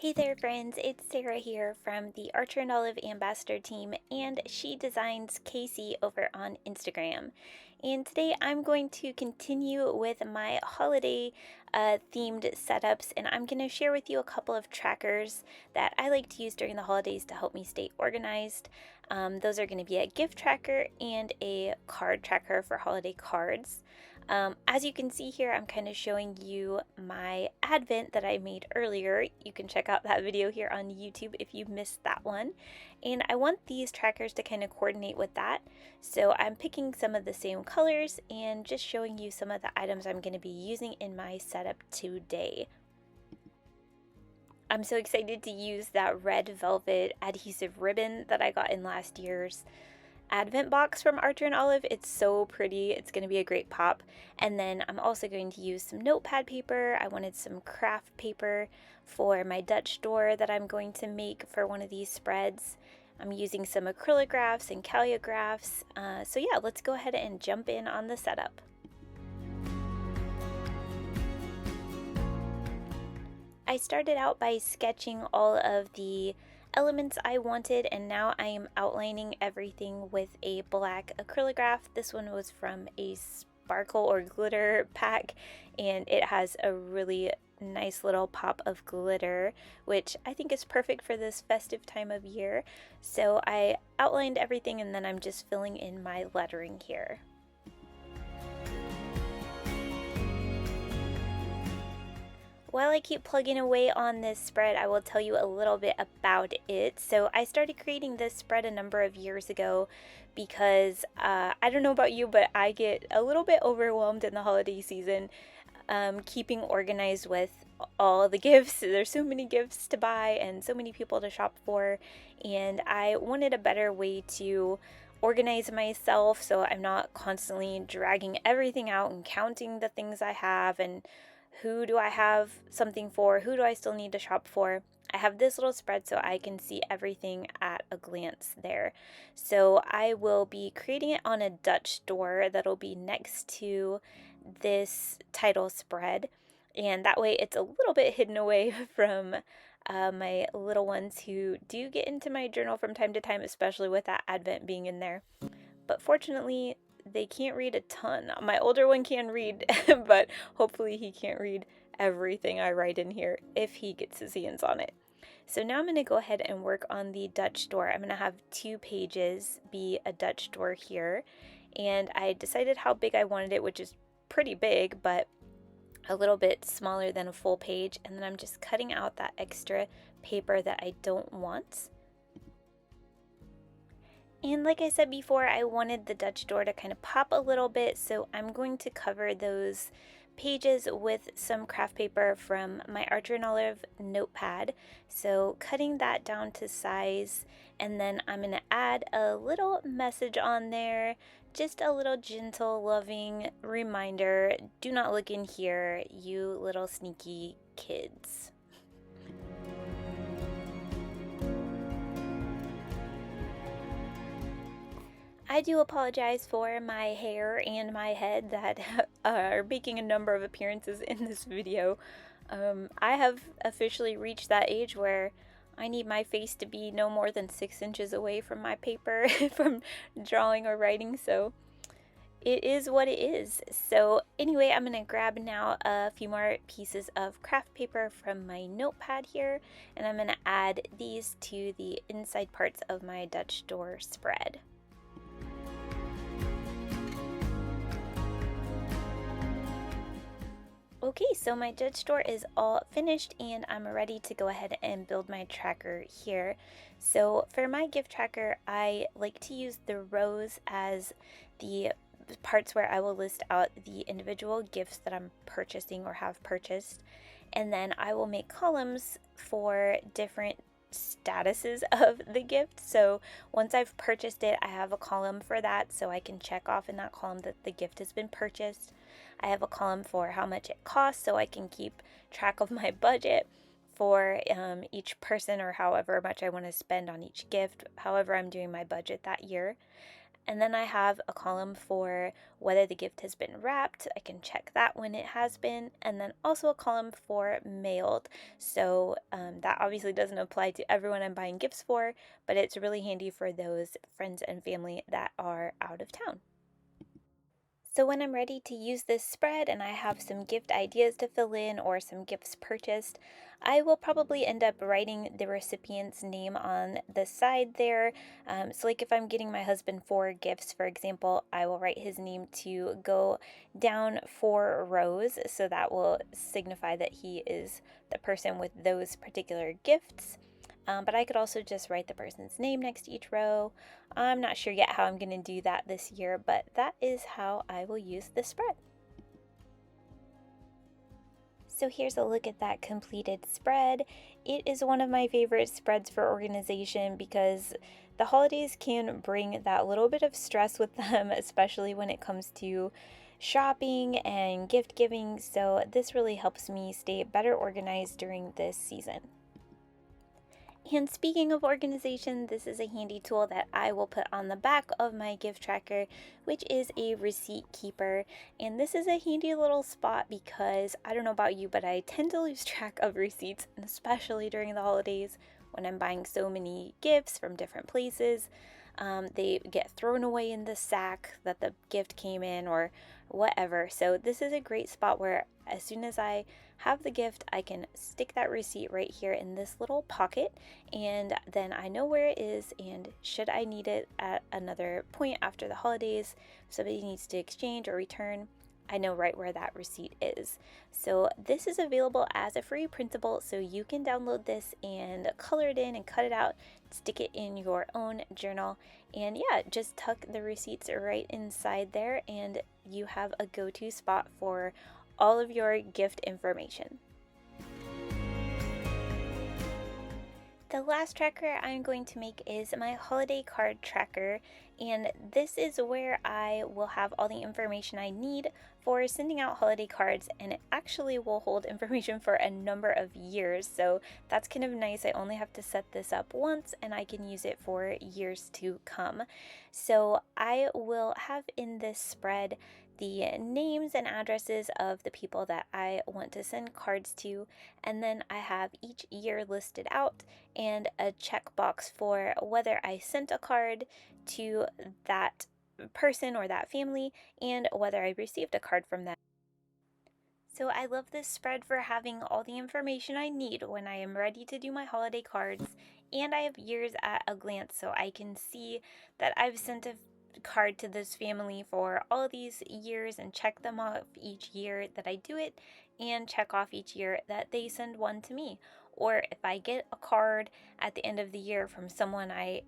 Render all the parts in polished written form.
Hey there, friends. It's Sarah here from the Archer and Olive Ambassador team, and She Designs Casey over on Instagram. And today I'm going to continue with my holiday themed setups, and I'm going to share with you a couple of trackers that I like to use during the holidays to help me stay organized. Those are going to be a gift tracker and a card tracker for holiday cards. As you can see here, I'm kind of showing you my advent that I made earlier. You can check out that video here on YouTube if you missed that one. And I want these trackers to kind of coordinate with that. So I'm picking some of the same colors and just showing you some of the items I'm going to be using in my setup today. I'm so excited to use that red velvet adhesive ribbon that I got in last year's Advent box from Archer and Olive. It's so pretty. It's going to be a great pop. And then I'm also going to use some notepad paper. I wanted some craft paper for my Dutch door that I'm going to make for one of these spreads. I'm using some acrylographs and calligraphs. So yeah, let's go ahead and jump in on the setup. I started out by sketching all of the elements I wanted, and now I am outlining everything with a black acrylograph. This one was from a sparkle or glitter pack, and it has a really nice little pop of glitter, which I think is perfect for this festive time of year. So I outlined everything, and then I'm just filling in my lettering here. While I keep plugging away on this spread, I will tell you a little bit about it. So I started creating this spread a number of years ago because I don't know about you, but I get a little bit overwhelmed in the holiday season keeping organized with all the gifts. There's so many gifts to buy and so many people to shop for, and I wanted a better way to organize myself so I'm not constantly dragging everything out and counting the things I have and who do I have something for, who do I still need to shop for. I have this little spread so I can see everything at a glance there. So I will be creating it on a Dutch door that'll be next to this title spread, and that way it's a little bit hidden away from my little ones who do get into my journal from time to time, especially with that Advent being in there. But fortunately, they can't read a ton. My older one can read, but hopefully he can't read everything I write in here if he gets his hands on it. So now I'm going to go ahead and work on the Dutch door. I'm going to have 2 pages be a Dutch door here, and I decided how big I wanted it, which is pretty big, but a little bit smaller than a full page, and then I'm just cutting out that extra paper that I don't want. And like I said before, I wanted the Dutch door to kind of pop a little bit, so I'm going to cover those pages with some craft paper from my Archer and Olive notepad. So cutting that down to size, and then I'm going to add a little message on there, just a little gentle, loving reminder, do not look in here, you little sneaky kids. I do apologize for my hair and my head that are making a number of appearances in this video. I have officially reached that age where I need my face to be no more than 6 inches away from my paper from drawing or writing, so it is what it is. So anyway, I'm going to grab now a few more pieces of craft paper from my notepad here, and I'm going to add these to the inside parts of my Dutch door spread. Okay, so my Dutch door is all finished and I'm ready to go ahead and build my tracker here. So for my gift tracker, I like to use the rows as the parts where I will list out the individual gifts that I'm purchasing or have purchased, and then I will make columns for different statuses of the gift. So once I've purchased it, I have a column for that, so I can check off in that column that the gift has been purchased. I have a column for how much it costs, so I can keep track of my budget for each person, or however much I want to spend on each gift, however I'm doing my budget that year. And then I have a column for whether the gift has been wrapped. I can check that when it has been. And then also a column for mailed. So that obviously doesn't apply to everyone I'm buying gifts for, but it's really handy for those friends and family that are out of town. So when I'm ready to use this spread and I have some gift ideas to fill in or some gifts purchased, I will probably end up writing the recipient's name on the side there. So like if I'm getting my husband 4 gifts, for example, I will write his name to go down 4 rows. So that will signify that he is the person with those particular gifts. But I could also just write the person's name next to each row. I'm not sure yet how I'm going to do that this year, but that is how I will use the spread. So here's a look at that completed spread. It is one of my favorite spreads for organization because the holidays can bring that little bit of stress with them, especially when it comes to shopping and gift giving. So this really helps me stay better organized during this season. And speaking of organization, this is a handy tool that I will put on the back of my gift tracker, which is a receipt keeper. And this is a handy little spot because I don't know about you, but I tend to lose track of receipts, and especially during the holidays when I'm buying so many gifts from different places. They get thrown away in the sack that the gift came in or whatever. So this is a great spot where as soon as I have the gift, I can stick that receipt right here in this little pocket, and then I know where it is, and should I need it at another point after the holidays, if somebody needs to exchange or return, I know right where that receipt is. So this is available as a free printable, so you can download this and color it in and cut it out, stick it in your own journal, and yeah, just tuck the receipts right inside there and you have a go-to spot for all of your gift information. The last tracker I'm going to make is my holiday card tracker, and this is where I will have all the information I need for sending out holiday cards, and it actually will hold information for a number of years, so that's kind of nice. I only have to set this up once and I can use it for years to come. So I will have in this spread the names and addresses of the people that I want to send cards to, and then I have each year listed out and a checkbox for whether I sent a card to that person or that family and whether I received a card from them. So I love this spread for having all the information I need when I am ready to do my holiday cards, and I have years at a glance so I can see that I've sent a card to this family for all these years and check them off each year that I do it and check off each year that they send one to me. Or if I get a card at the end of the year from someone I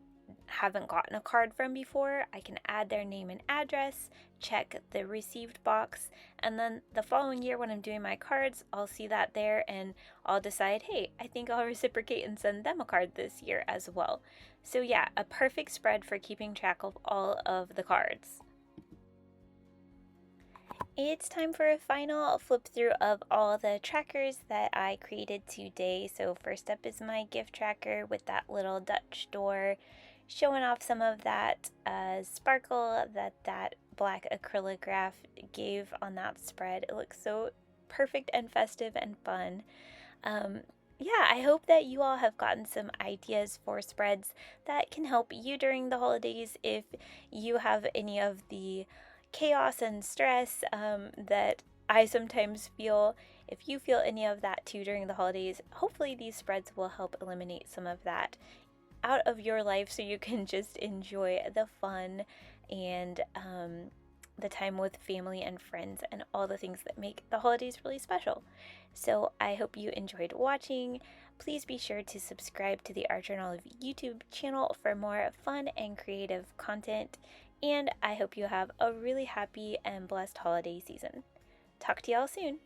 haven't gotten a card from before, I can add their name and address, check the received box, and then the following year when I'm doing my cards, I'll see that there and I'll decide, hey, I think I'll reciprocate and send them a card this year as well. So yeah, a perfect spread for keeping track of all of the cards. It's time for a final flip through of all the trackers that I created today. So first up is my gift tracker with that little Dutch door, showing off some of that sparkle that black acrylic graph gave on that spread. It looks so perfect and festive and fun. Yeah, I hope that you all have gotten some ideas for spreads that can help you during the holidays if you have any of the chaos and stress that I sometimes feel. If you feel any of that too during the holidays, hopefully these spreads will help eliminate some of that out of your life so you can just enjoy the fun and the time with family and friends and all the things that make the holidays really special. So I hope you enjoyed watching. Please be sure to subscribe to the Art Journal of YouTube channel for more fun and creative content. And I hope you have a really happy and blessed holiday season. Talk to y'all soon.